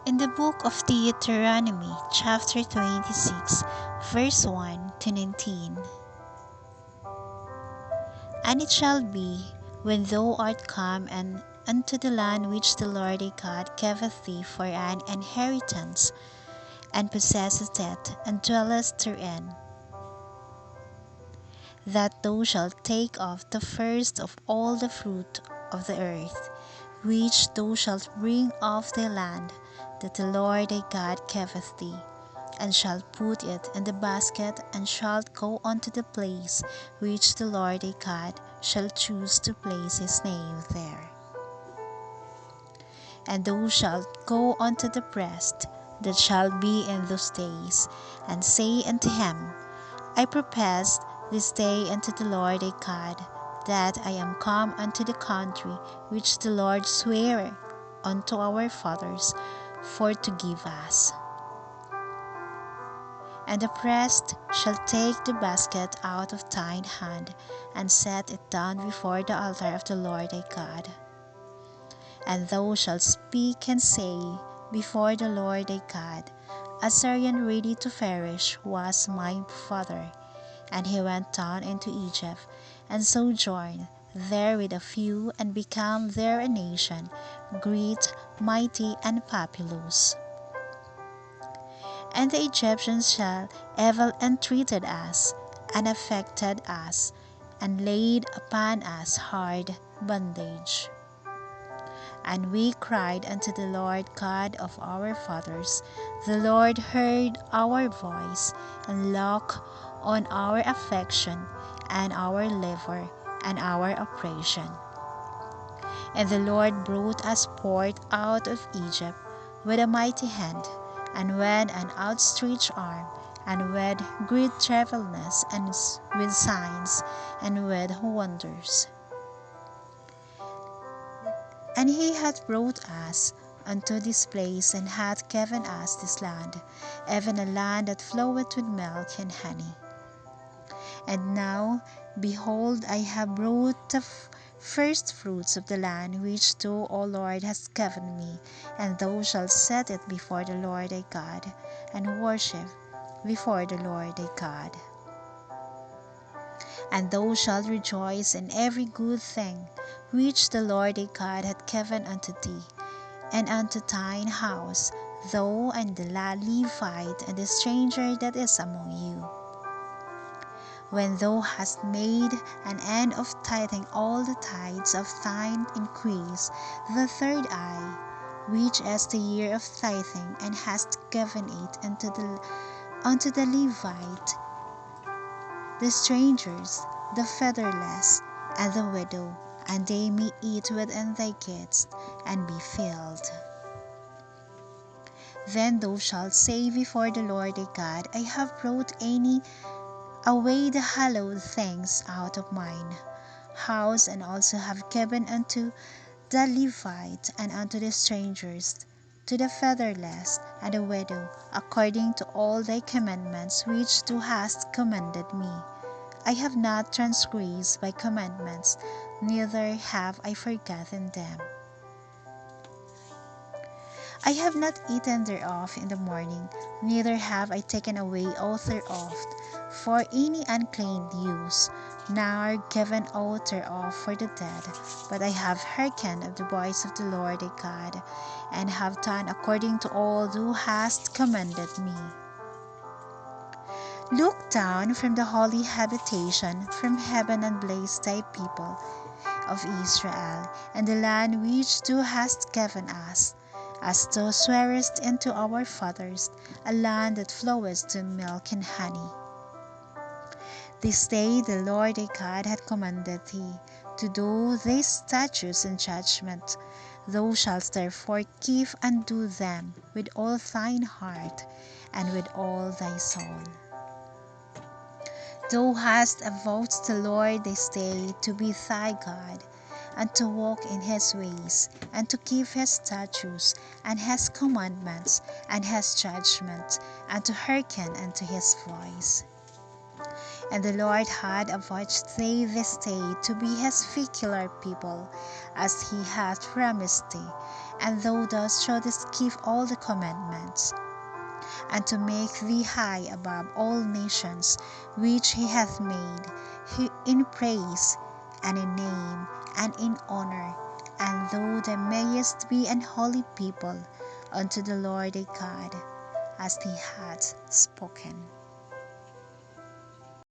In the book of Deuteronomy, chapter 26, verse 1 to 19. And it shall be, when thou art come and unto the land which the Lord thy God giveth thee for an inheritance, and possesseth it, and dwellest therein, that thou shalt take off the first of all the fruit of the earth, which thou shalt bring off thy land, that the Lord thy God giveth thee, and shalt put it in the basket, and shalt go unto the place which the Lord thy God shall choose to place his name there. And thou shalt go unto the priest that shall be in those days, and say unto him, I profess this day unto the Lord thy God, that I am come unto the country which the Lord sware unto our fathers for to give us. And the priest shall take the basket out of thine hand, and set it down before the altar of the Lord thy God. And thou shalt speak and say before the Lord thy God, Assyrian ready to perish was my father, and he went down into Egypt, and sojourned there with a few, and became there a nation, great, mighty, and populous. And the Egyptians shall evil entreated us, and affected us, and laid upon us hard bondage. And we cried unto the Lord God of our fathers. The Lord heard our voice, and looked on our affliction, and our labor, and our oppression. And the Lord brought us forth out of Egypt with a mighty hand, and with an outstretched arm, and with great terribleness, and with signs, and with wonders. And he hath brought us unto this place, and hath given us this land, even a land that floweth with milk and honey. And now, behold, I have brought the first fruits of the land which thou, O Lord, hast given me, and thou shalt set it before the Lord thy God, and worship before the Lord thy God. And thou shalt rejoice in every good thing which the Lord thy God hath given unto thee, and unto thine house, thou and the Levite and the stranger that is among you. When thou hast made an end of tithing all the tithes of thine increase, the third eye, which is the year of tithing, and hast given it unto the Levite, the strangers, the fatherless, and the widow, and they may eat within thy gates, and be filled. Then thou shalt say before the Lord thy God, I have brought away the hallowed things out of mine house, and also have given unto the Levite, and unto the strangers, to the fatherless, and the widow, according to all thy commandments which thou hast commanded me. I have not transgressed thy commandments, neither have I forgotten them. I have not eaten thereof in the morning, neither have I taken away aught thereof for any unclean use, nor given aught thereof for the dead, but I have hearkened of the voice of the Lord thy God, and have done according to all thou hast commanded me. Look down from the holy habitation from heaven, and bless thy people of Israel, and the land which thou hast given us, as thou swarest unto our fathers, a land that floweth with milk and honey. This day the Lord thy God hath commanded thee to do these statutes and judgments. Thou shalt therefore keep and do them with all thine heart, and with all thy soul. Thou hast vowed the Lord this day to be thy God, and to walk in his ways, and to keep his statutes, and his commandments, and his judgments, and to hearken unto his voice. And the Lord had vouchsafed this day to be his peculiar people, as he hath promised thee, and thou dost shouldest keep all the commandments, and to make thee high above all nations which he hath made, in praise, and in name, and in honor, and thou mayest be an holy people unto the Lord thy God, as he hath spoken.